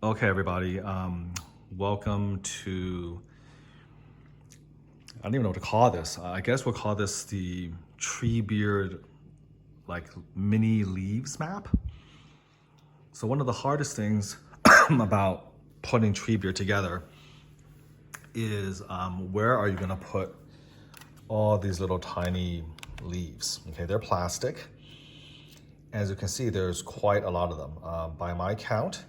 Okay, everybody, welcome to, I don't even know what to call this. I guess we'll call this the Treebeard like mini leaves map. So one of the hardest things about putting Treebeard together is where are you gonna put all these little tiny leaves? Okay, they're plastic. As you can see, there's quite a lot of them. By my count,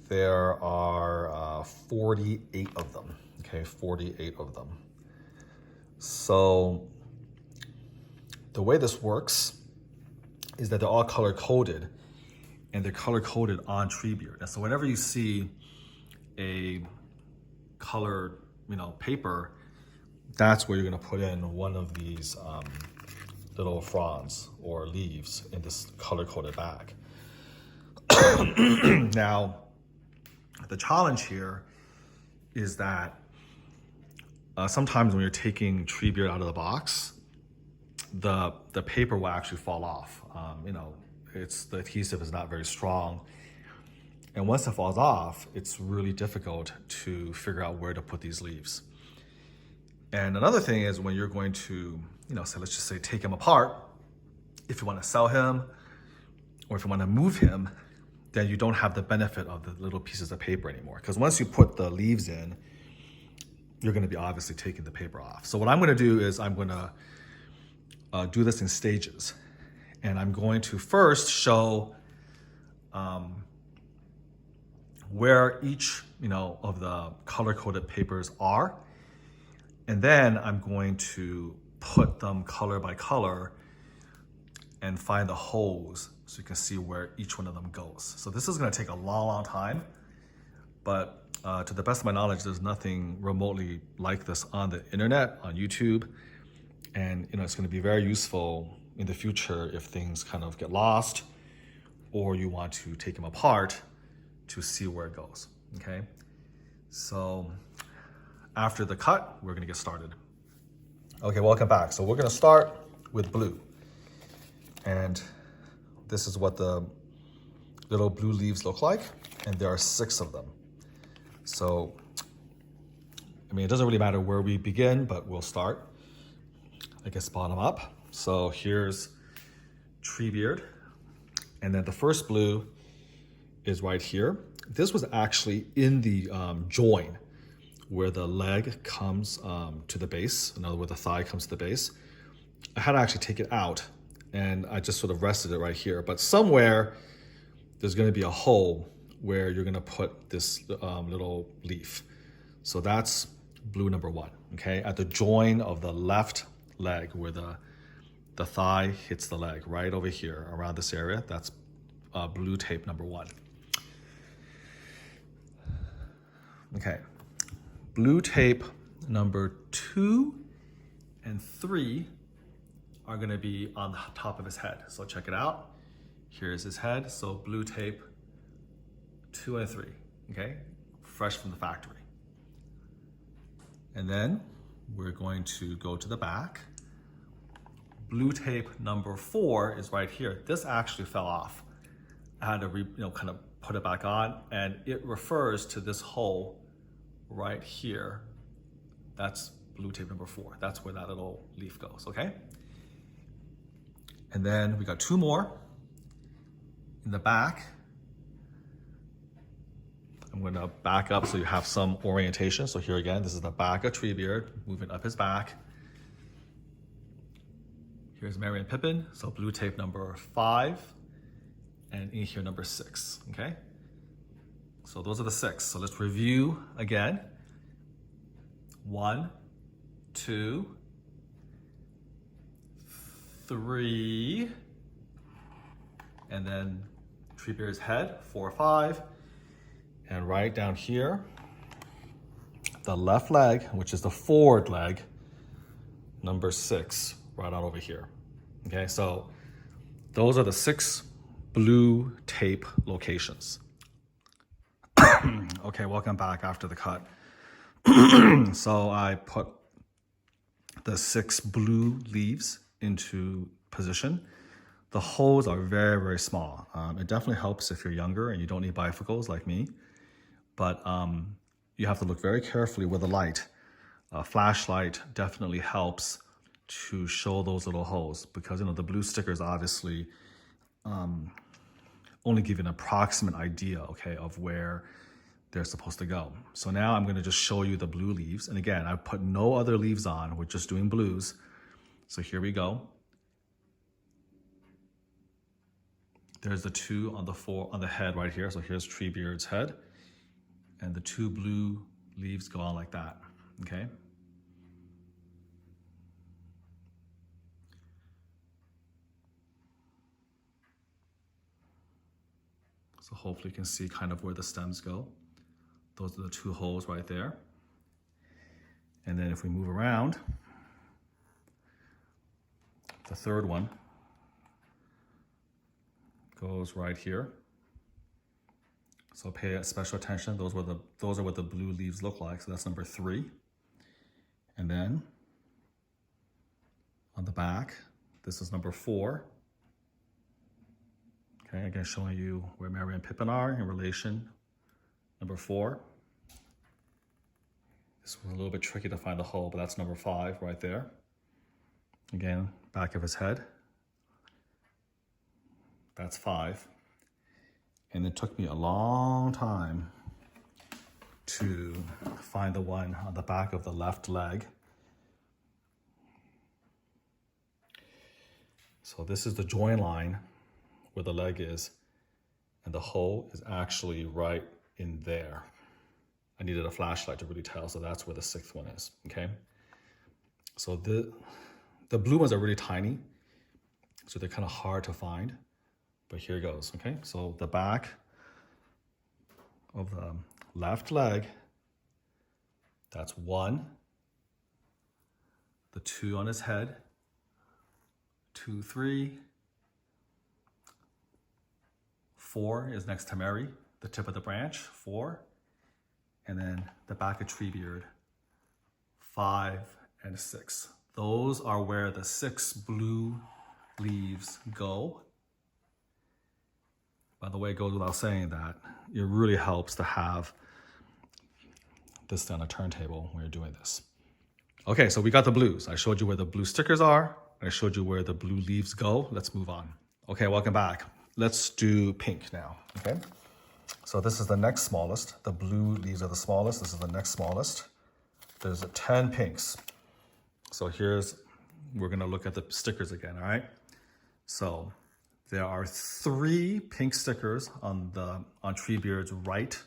there are 48 of them, okay, 48 of them. So the way this works is that they're all color-coded, and they're color-coded on Treebeard. And so whenever you see a colored, paper, that's where you're gonna put in one of these little fronds or leaves in this color-coded bag. Now, the challenge here is that sometimes when you're taking Treebeard out of the box, the paper will actually fall off. The adhesive is not very strong. And once it falls off, it's really difficult to figure out where to put these leaves. And another thing is when you're going to, so let's just say take him apart, if you want to sell him or if you want to move him, then you don't have the benefit of the little pieces of paper anymore. Because once you put the leaves in, you're going to be obviously taking the paper off. So what I'm going to do is I'm going to do this in stages. And I'm going to first show where each of the color-coded papers are. And then I'm going to put them color by color and find the holes so you can see where each one of them goes. So this is gonna take a long, long time, but to the best of my knowledge, there's nothing remotely like this on the internet, on YouTube. And it's gonna be very useful in the future if things kind of get lost or you want to take them apart to see where it goes, okay? So after the cut, we're gonna get started. Okay, welcome back. So we're gonna start with blue. And this is what the little blue leaves look like. And there are 6 of them. So, it doesn't really matter where we begin, but we'll start, I guess, bottom up. So here's Treebeard. And then the first blue is right here. This was actually in the join where the leg comes to the base, in other words, the thigh comes to the base. I had to actually take it out and I just sort of rested it right here. But somewhere there's gonna be a hole where you're gonna put this little leaf. So that's blue number 1, okay? At the join of the left leg where the thigh hits the leg, right over here around this area, that's blue tape number 1. Okay, blue tape number 2 and 3 are gonna be on the top of his head. So check it out. Here's his head. So blue tape 2 and 3, okay? Fresh from the factory. And then we're going to go to the back. Blue tape number 4 is right here. This actually fell off. I had to kind of put it back on, and it refers to this hole right here. That's blue tape number 4. That's where that little leaf goes, okay? And then we got 2 more in the back. I'm gonna back up so you have some orientation. So here again, this is the back of Treebeard, moving up his back. Here's Merry and Pippin, so blue tape number 5, and in here number 6, okay? So those are the 6. So let's review again. 1, 2, 3, and then Treebeard's head, 4, 5, and right down here, the left leg, which is the forward leg, number 6, right on over here. Okay, so those are the 6 blue tape locations. Okay, welcome back after the cut. So I put the 6 blue leaves into position. The holes are very, very small. It definitely helps if you're younger and you don't need bifocals like me. but you have to look very carefully with the light. A flashlight definitely helps to show those little holes, because the blue stickers obviously only give you an approximate idea, okay, of where they're supposed to go. So now I'm going to just show you the blue leaves. And again, I've put no other leaves on. We're just doing blues. So here we go. There's the two on the head right here. So here's Treebeard's head. And the two blue leaves go on like that, okay? So hopefully you can see kind of where the stems go. Those are the two holes right there. And then if we move around, the third one goes right here. So pay special attention. Those are what the blue leaves look like. So that's number 3. And then on the back, this is number 4. Okay, again, showing you where Merry and Pippin are in relation. Number 4. This was a little bit tricky to find the hole, but that's number 5 right there. Again, back of his head. That's 5. And it took me a long time to find the one on the back of the left leg. So this is the join line where the leg is, and the hole is actually right in there. I needed a flashlight to really tell, so that's where the 6th one is, okay? So the blue ones are really tiny, so they're kind of hard to find, but here goes, okay? So the back of the left leg, that's 1. The 2 on his head, 2, 3. 4 is next to Merry, the tip of the branch, 4. And then the back of Treebeard, 5 and 6. Those are where the 6 blue leaves go. By the way, it goes without saying that it really helps to have this on a turntable when you're doing this. Okay, so we got the blues. I showed you where the blue stickers are. I showed you where the blue leaves go. Let's move on. Okay, welcome back. Let's do pink now, okay? So this is the next smallest. The blue leaves are the smallest. This is the next smallest. There's 10 pinks. So we're gonna look at the stickers again, all right? So there are 3 pink stickers on Treebeard's right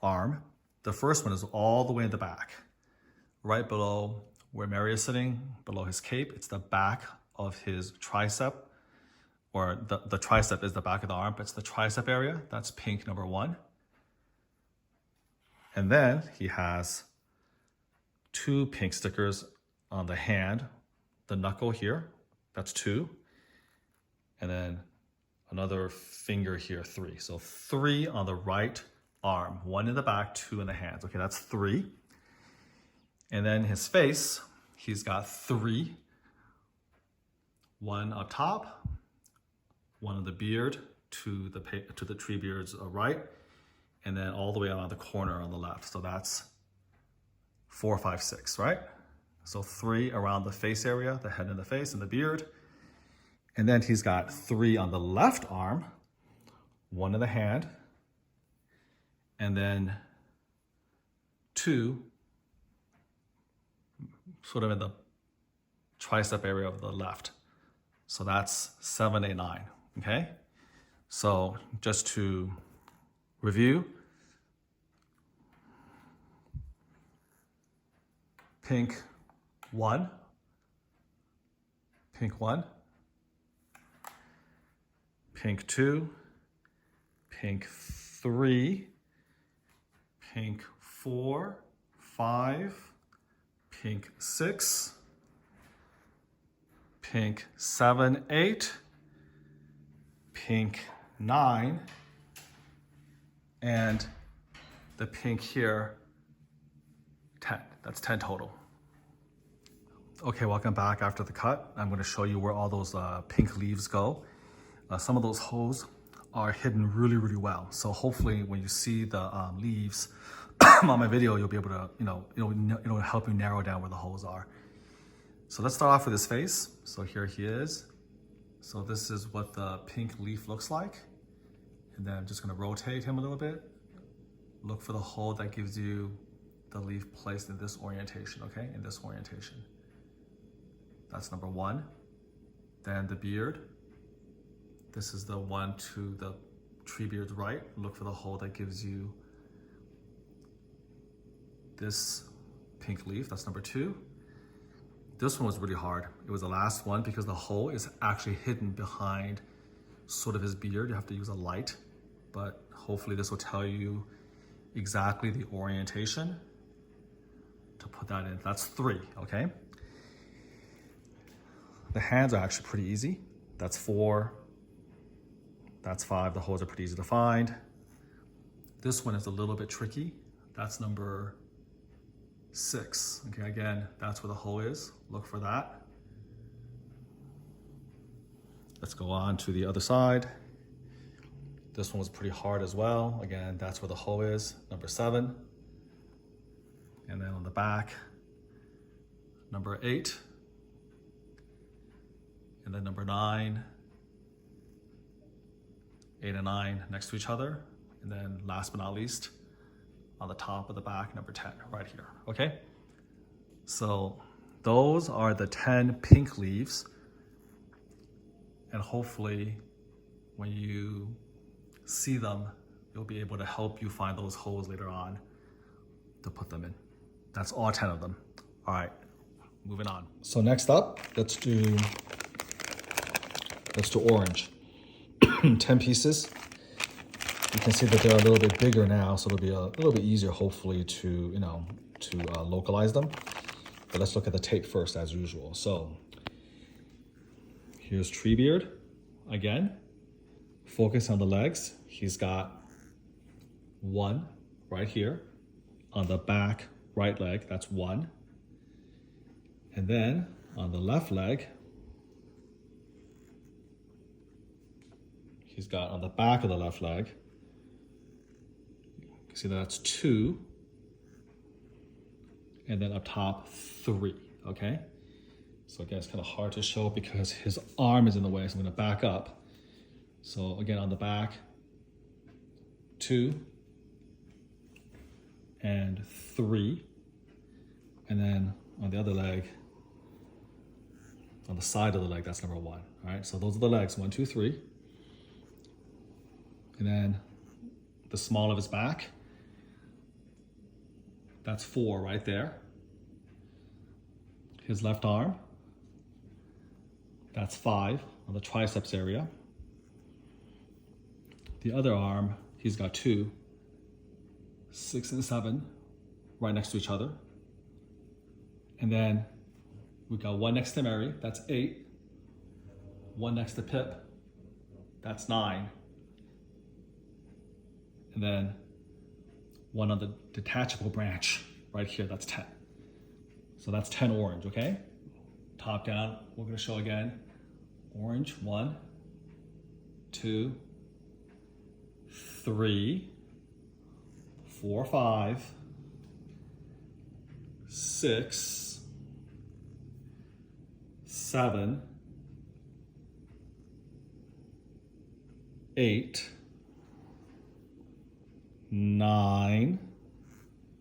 arm. The first one is all the way in the back, right below where Merry is sitting, below his cape. It's the back of his tricep, or the tricep is the back of the arm, but it's the tricep area. That's pink number 1. And then he has 2 pink stickers on the hand, the knuckle here, that's 2. And then another finger here, 3. So 3 on the right arm, 1 in the back, 2 in the hands. Okay, that's 3. And then his face, he's got 3. 1 up top, 1 on the beard to the Treebeard's right, and then all the way around the corner on the left. So that's 4, 5, 6, right? So 3 around the face area, the head and the face and the beard. And then he's got 3 on the left arm, 1 in the hand, and then 2 sort of in the tricep area of the left. So that's 7, 8, 9, okay? So just to review, pink 1, pink 1, pink 2, pink 3, pink 4, 5, pink 6, pink 7, 8, pink 9, and the pink here, 10. That's 10 total. Okay, welcome back after the cut. I'm going to show you where all those pink leaves go. Some of those holes are hidden really, really well. So hopefully when you see the leaves on my video, you'll be able to, it'll help you narrow down where the holes are. So let's start off with his face. So here he is. So this is what the pink leaf looks like. And then I'm just gonna rotate him a little bit. Look for the hole that gives you the leaf placed in this orientation, okay? In this orientation. That's number one. Then the beard. This is the one to the tree beard's right. Look for the hole that gives you this pink leaf. That's number two. This one was really hard. It was the last one because the hole is actually hidden behind sort of his beard. You have to use a light, but hopefully this will tell you exactly the orientation to put that in. That's three, okay? The hands are actually pretty easy. That's four. That's five. The holes are pretty easy to find. This one is a little bit tricky. That's number six. Okay, again, that's where the hole is. Look for that. Let's go on to the other side. This one was pretty hard as well. Again, that's where the hole is, number seven. And then on the back, number 8. And then number 9, 8 and 9 next to each other. And then last but not least, on the top of the back, number 10, right here, okay? So those are the 10 pink leaves. And hopefully when you see them, it'll be able to help you find those holes later on to put them in. That's all 10 of them. All right, moving on. So next up, let's do orange. 10 pieces. You can see that they're a little bit bigger now, so it'll be a little bit easier, hopefully, to localize them. But let's look at the tape first, as usual. So here's Treebeard again. Focus on the legs. He's got one right here on the back right leg. That's one. And then on the left leg, he's got on the back of the left leg, you can see that's 2. And then up top, 3, okay? So again, it's kind of hard to show because his arm is in the way, so I'm gonna back up. So again, on the back, 2 and 3. And then on the other leg, on the side of the leg, that's number 1. All right, so those are the legs, 1, 2, 3. And then the small of his back, that's 4 right there. His left arm, that's 5 on the triceps area. The other arm, he's got 2, 6 and 7 right next to each other. And then we got 1 next to Mary, that's 8. 1 next to Pip, that's 9. And then 1 on the detachable branch right here, that's 10. So that's 10 orange, okay? Top down, we're gonna show again. Orange, 1, 2, 3, 4, 5, 6, 7, 8, 9,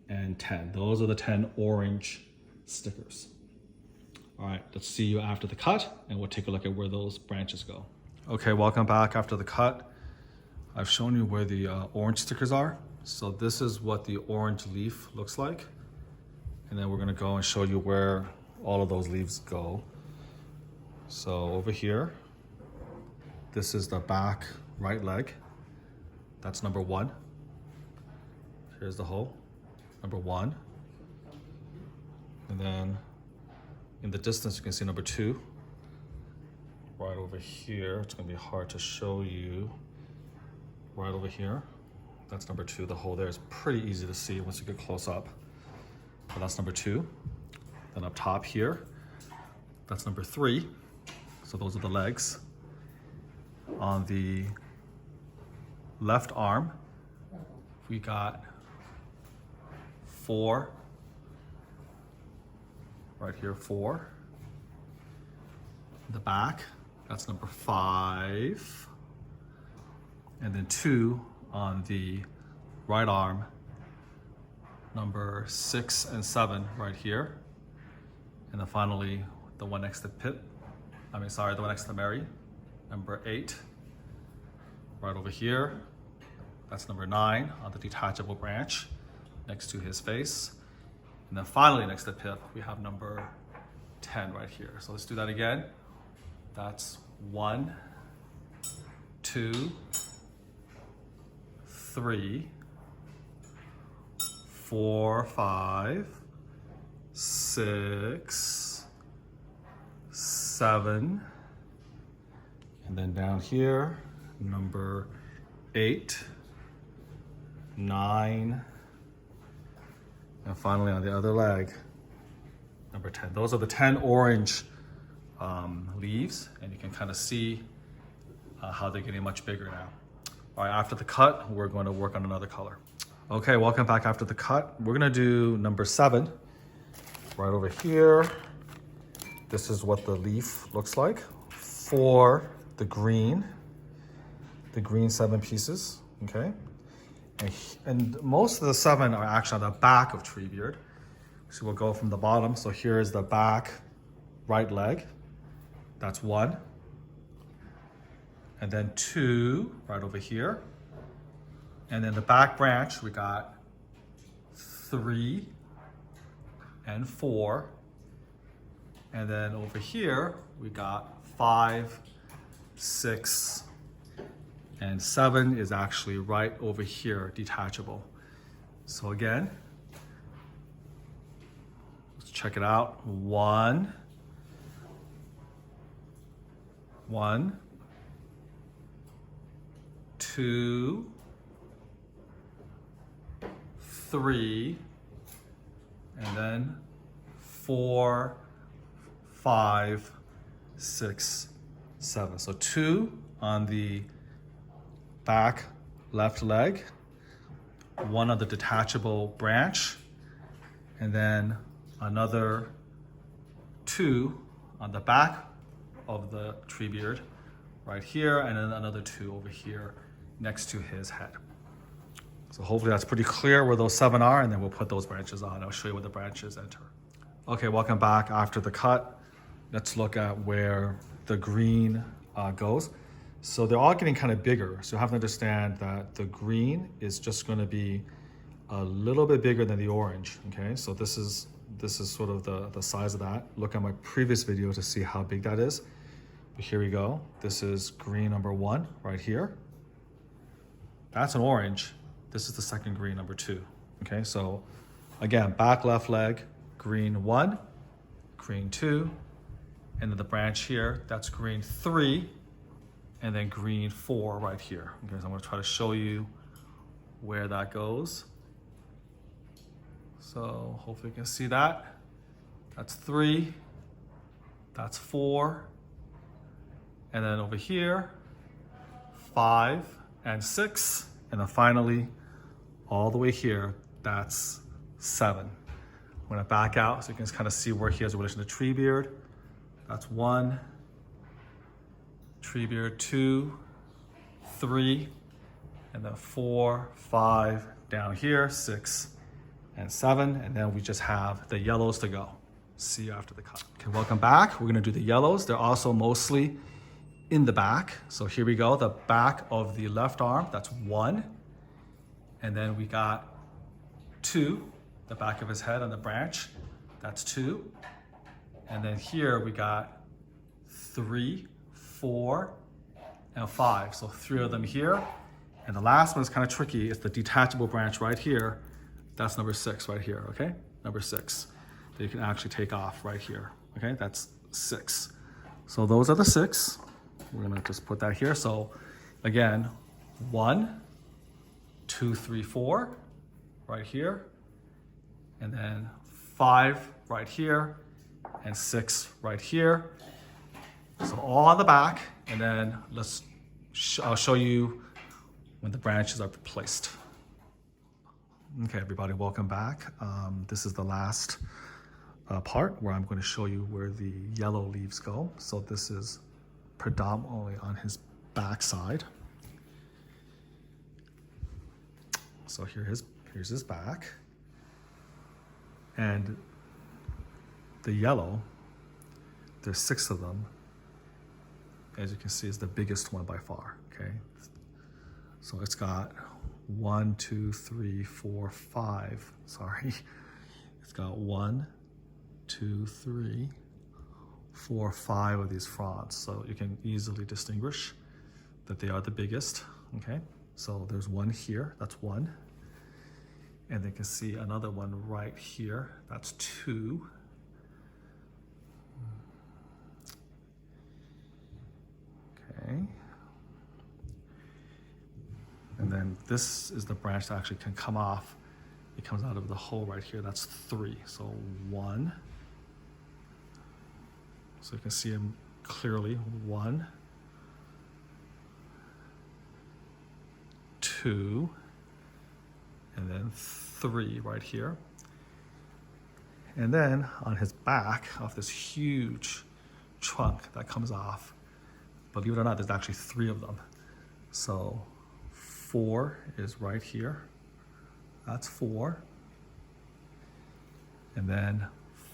and 10. Those are the 10 orange stickers. All right, let's see you after the cut, and we'll take a look at where those branches go. Okay, welcome back after the cut. I've shown you where the orange stickers are. So this is what the orange leaf looks like. And then we're gonna go and show you where all of those leaves go. So over here, this is the back right leg. That's number 1. Here's the hole, number 1. And then in the distance, you can see number 2. Right over here, it's gonna be hard to show you. Right over here, that's number 2. The hole there is pretty easy to see once you get close up. But that's number 2. Then up top here, that's number 3. So those are the legs. On the left arm, we got 4, right here 4. The back, that's number 5. And then 2 on the right arm, number 6 and 7 right here. And then finally, the one next to the one next to Mary, number 8, right over here. That's number 9 on the detachable branch next to his face. And then finally next to Pip, we have number 10 right here. So let's do that again. That's 1, 2, 3, 4, 5, 6, 7, and then down here, number 8, 9, and finally on the other leg, number 10. Those are the 10 orange leaves, and you can kind of see how they're getting much bigger now. All right, after the cut, we're going to work on another color. Okay, welcome back after the cut. We're gonna do number 7, right over here. This is what the leaf looks like for the green 7 pieces, okay? And most of the 7 are actually on the back of Treebeard. So we'll go from the bottom. So here is the back right leg. That's 1. And then 2 right over here. And then the back branch, we got 3 and 4. And then over here, we got 5, 6, and 7 is actually right over here, detachable. So again, let's check it out. 1, 2, 3, and then 4, 5, 6, 7. So 2 on the back left leg, 1 on the detachable branch, and then another 2 on the back of the Treebeard right here, and then another 2 over here next to his head. So hopefully that's pretty clear where those 7 are, and then we'll put those branches on. I'll show you where the branches enter. Okay, welcome back after the cut. Let's look at where the green goes. So they're all getting kind of bigger. So you have to understand that the green is just going to be a little bit bigger than the orange, okay? So this is sort of the size of that. Look at my previous video to see how big that is. But here we go. This is green number 1 right here. That's an orange. This is the second green, number 2. Okay, so again, back left leg, green 1, green 2, and then the branch here, that's green 3, and then green 4 right here. Okay, so I'm gonna try to show you where that goes. So hopefully you can see that. That's 3, that's 4, and then over here, 5 and 6, and then finally, all the way here, that's 7. I'm gonna back out so you can kind of see where he has a relation to Treebeard. That's 1, Treebeard 2, 3, and then 4, 5, down here, 6, and 7, and then we just have the yellows to go. See you after the cut. Okay, welcome back. We're gonna do the yellows. They're also mostly in the back. So here we go, the back of the left arm, that's 1. And then we got 2, the back of his head on the branch, that's 2. And then here we got 3, 4, and 5. So 3 of them here. And the last one is kind of tricky. It's the detachable branch right here. That's number 6 right here, okay? Number 6 that you can actually take off right here, okay? That's 6. So those are the 6. We're gonna just put that here. So again, 1, 2, 3, 4 right here, and then 5 right here, and 6 right here. So all on the back, and then I'll show you when the branches are placed. Okay, everybody, welcome back. This is the last part where I'm going to show you where the yellow leaves go. So this is predominantly on his back side. So here's his back. And the yellow, there's 6 of them. As you can see, is the biggest one by far, okay? So it's got 1, 2, 3, 4, 5, sorry. It's got 1, 2, 3, 4, 5 of these fronds. So you can easily distinguish that they are the biggest, okay? So there's one here, that's 1. And you can see another one right here, that's 2. Okay. And then this is the branch that actually can come off. It comes out of the hole right here, that's 3. So 1. So you can see him clearly, 1, 2, and then 3 right here. And then on his back, off this huge trunk that comes off, believe it or not, there's actually 3 of them. So 4 is right here. That's 4. And then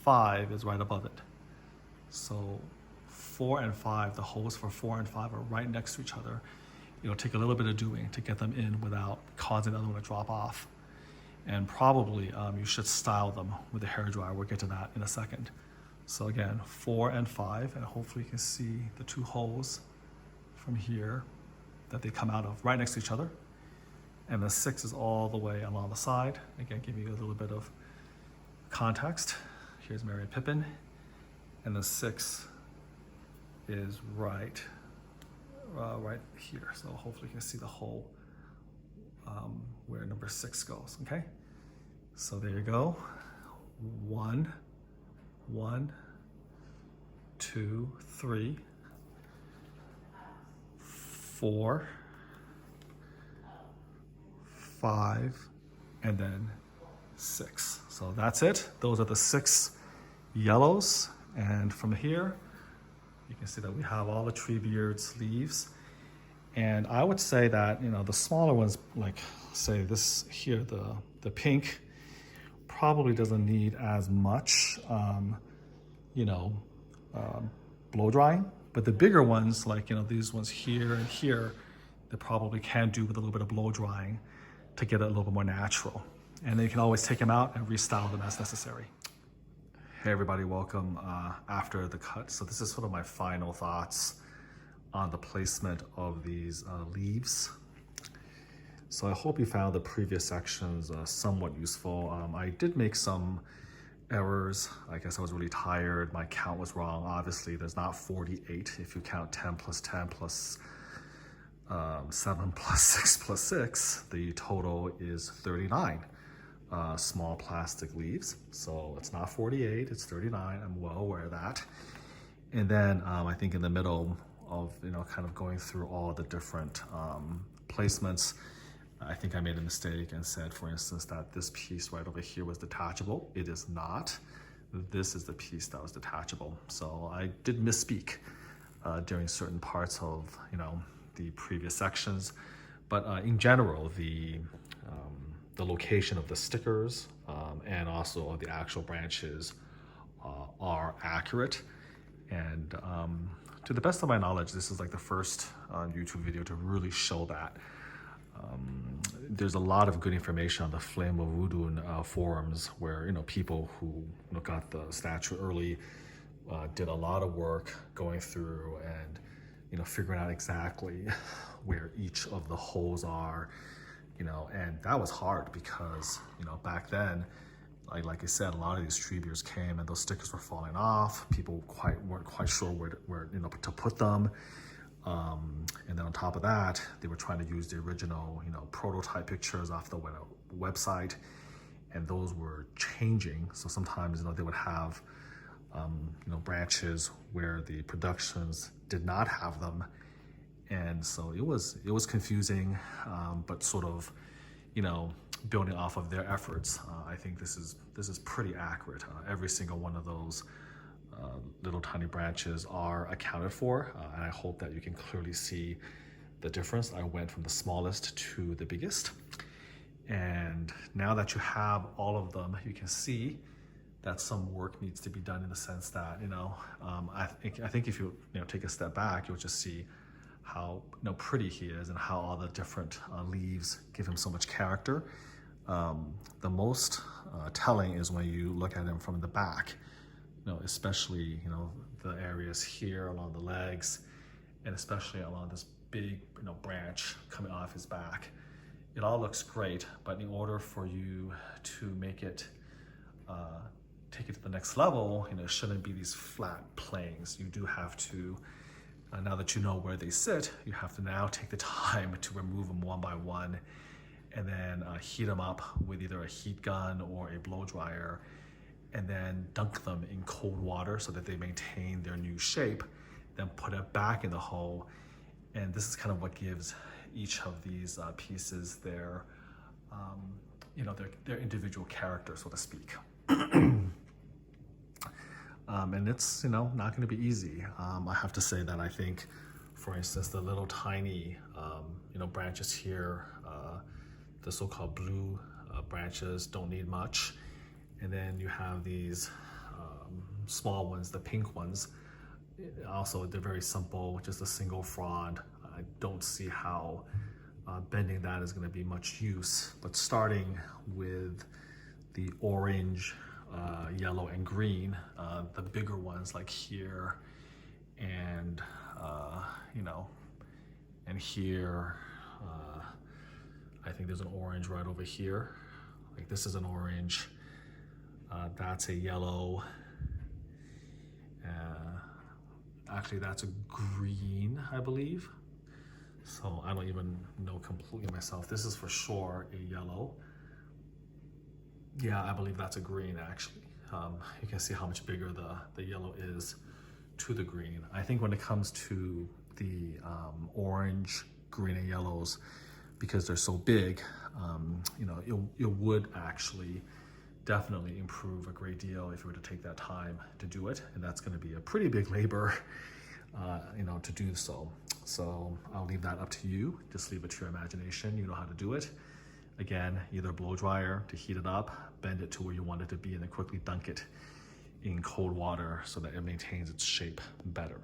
5 is right above it. So 4 and 5, the holes for 4 and 5 are right next to each other. It'll take a little bit of doing to get them in without causing the other one to drop off. And probably you should style them with a hairdryer. We'll get to that in a second. So again, 4 and 5, and hopefully you can see the 2 holes from here that they come out of right next to each other. And the 6 is all the way along the side. Again, giving you a little bit of context. Here's Merry and Pippin. And the 6 is right here. So hopefully you can see the hole where number 6 goes, okay? So there you go. 1, 1, 2, 3, 4, 5, and then 6. So that's it. Those are the 6 yellows. And from here, you can see that we have all the Treebeard's leaves. And I would say that, you know, the smaller ones, like say this here, the pink, probably doesn't need as much, blow drying. But the bigger ones, like, you know, these ones here and here, they probably can do with a little bit of blow drying to get it a little bit more natural. And then you can always take them out and restyle them as necessary. Hey everybody, welcome after the cut. So this is sort of my final thoughts on the placement of these leaves. So I hope you found the previous sections somewhat useful. I did make some errors. I guess I was really tired. My count was wrong. Obviously, there's not 48 if you count 10 plus 10 plus 7 plus 6 plus 6. The total is 39 small plastic leaves. So it's not 48, it's 39. I'm well aware of that. And then I think in the middle of, you know, kind of going through all the different placements, I think I made a mistake and said, for instance, that this piece right over here was detachable. It is not. This is the piece that was detachable. So I did misspeak during certain parts of, you know, the previous sections. But in general, the location of the stickers and also of the actual branches are accurate. And to the best of my knowledge, this is like the first YouTube video to really show that. There's a lot of good information on the Flame of Voodoo forums where, you know, people who, you know, got the statue early did a lot of work going through and, you know, figuring out exactly where each of the holes are, you know, and that was hard because, you know, back then, like I said, a lot of these Treebeards came and those stickers were falling off. People weren't quite sure where you know, to put them. And then on top of that, they were trying to use the original, you know, prototype pictures off the website, and those were changing. So sometimes, you know, they would have, you know, branches where the productions did not have them, And so it was confusing, but sort of, you know, building off of their efforts. I think this is pretty accurate. Every single one of those little tiny branches are accounted for, and I hope that you can clearly see the difference. I went from the smallest to the biggest, and now that you have all of them, you can see that some work needs to be done in the sense that, you know, I think if you take a step back, you'll just see how pretty he is and how all the different leaves give him so much character. The most telling is when you look at him from the back, especially the areas here along the legs, and especially along this big branch coming off his back. It all looks great, but in order for you to make it take it to the next level, it shouldn't be these flat planes. You do have to, now that you know where they sit, you have to now take the time to remove them one by one, and then heat them up with either a heat gun or a blow dryer, and then dunk them in cold water so that they maintain their new shape, then put it back in the hole. And this is kind of what gives each of these pieces their, their individual character, so to speak. And it's not going to be easy. I have to say that I think, for instance, the little tiny branches here, the so-called blue branches don't need much, and then you have these small ones, the pink ones. Also, they're very simple, just a single frond. I don't see how bending that is going to be much use, but starting with the orange, yellow, and green, the bigger ones like here and and here, I think there's an orange right over here. Like this is an orange, that's a yellow, actually that's a green, I believe. So I don't even know completely myself. This is for sure a yellow. Yeah, I believe that's a green actually. You can see how much bigger the yellow is to the green. I think when it comes to the orange, green, and yellows, because they're so big, it would actually definitely improve a great deal if you were to take that time to do it, and that's going to be a pretty big labor, to do so. So I'll leave that up to you. Just leave it to your imagination. You know how to do it. Again, either blow dryer to heat it up, bend it to where you want it to be, and then quickly dunk it in cold water so that it maintains its shape better.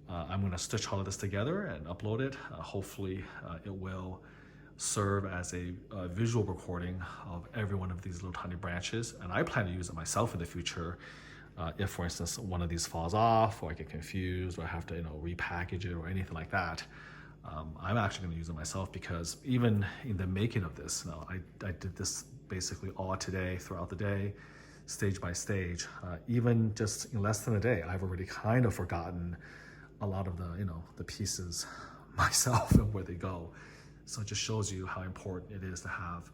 I'm going to stitch all of this together and upload it. Hopefully it will serve as a visual recording of every one of these little tiny branches, and I plan to use it myself in the future. If, for instance, one of these falls off, or I get confused, or I have to repackage it or anything like that, I'm actually going to use it myself, because even in the making of this, I did this basically all today, throughout the day, stage by stage. Even just in less than a day, I've already kind of forgotten a lot of the pieces myself and where they go. So it just shows you how important it is to have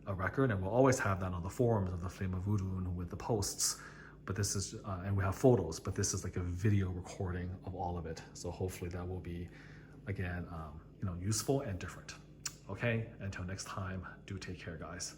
a record, and we'll always have that on the forums of the Flame of Voodoo with the posts. But this is, and we have photos, but this is like a video recording of all of it. So hopefully that will be, again, useful and different. Okay, until next time, do take care, guys.